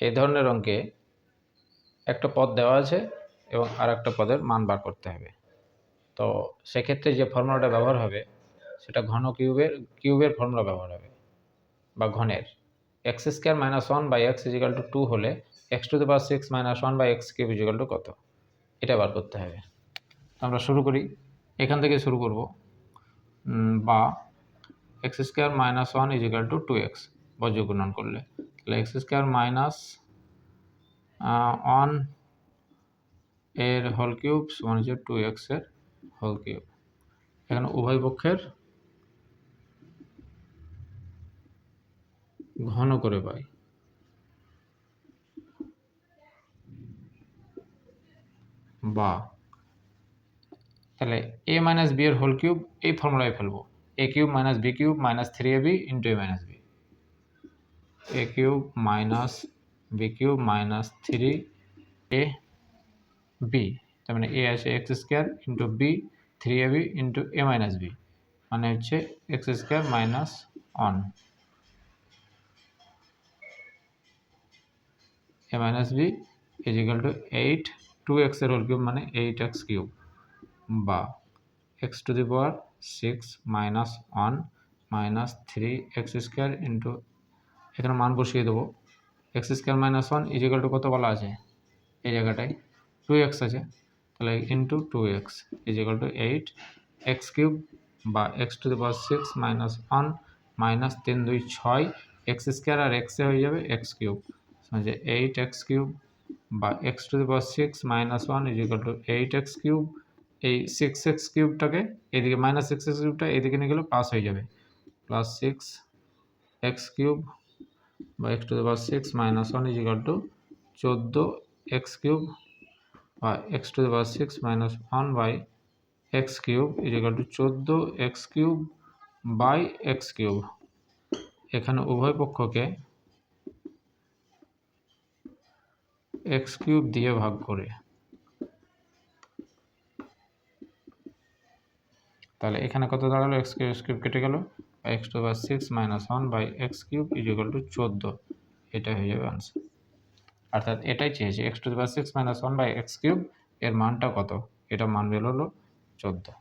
এই ধরনের অঙ্কে একটা পদ দেওয়া আছে এবং আর একটা পদের মান বার করতে হবে। তো সেক্ষেত্রে যে ফর্মুলাটা ব্যবহার হবে সেটা ঘন কিউবের ফর্মুলা ব্যবহার হবে বা ঘনের। X square minus one by x equal to 2 হলে x to the power 6 minus one by x cube equal to কত, এটা বার করতে হবে। আমরা শুরু করি, এখান থেকে শুরু করব। বা x square minus one is equal to 2x বজ্র গুণন করলে, তাহলে এক্স স্কোয়ার মাইনাস ওয়ান এর হোল কিউব সমান হচ্ছে 2x এর হোল কিউব। এখানে উভয় পক্ষের ঘন করে পাই। বা তাহলে a মাইনাস বি এর হোল কিউব এই ফর্মুলায় ফেলবো, a cube minus b cube minus 3ab into a minus b, a cube minus b cube minus 3ab, তার মানে a আছে x square into b 3ab into a minus b, মানে হচ্ছে x square minus one a minus b is equal to 8 2x এর whole cube মানে 8x cube, বা x to the power 6 minus one minus 3x square into, এখানে মান বসিয়ে দেবো, x square minus one is equal to কত বলা আছে এই জায়গাটায় 2x আছে, তাহলে into 2x is equal to 8x cube, বা x to the power 6 minus one minus 3 2 6 x square আর এক্সে হয়ে যাবে এক্স কিউব, যে 8x কিউব, বা x to the power 6 minus one is equal to 8x cube. এই 6x কিউবটাকে এদিকে minus 6x কিউবটা এদিকে নিয়ে গেলে প্লাস হয়ে যাবে, প্লাস 6x কিউব বা x to the power 6 minus one is equal to 14x cube, বা x to the power 6 minus one by x cube is equal to 14x cube by x cube. এখানে উভয় পক্ষকে x cube দিয়ে ভাগ করে, তাহলে এখানে কত দাঁড়ালো, এক্স কিউব কেটে গেল, x to power 6 minus one by x cube is equal to 14, এটা হয়ে যাবে আনসার। অর্থাৎ এটাই চেয়েছে, x to the power 6 minus one by x cube এর মানটা কত, এটা মান বের হলো 14।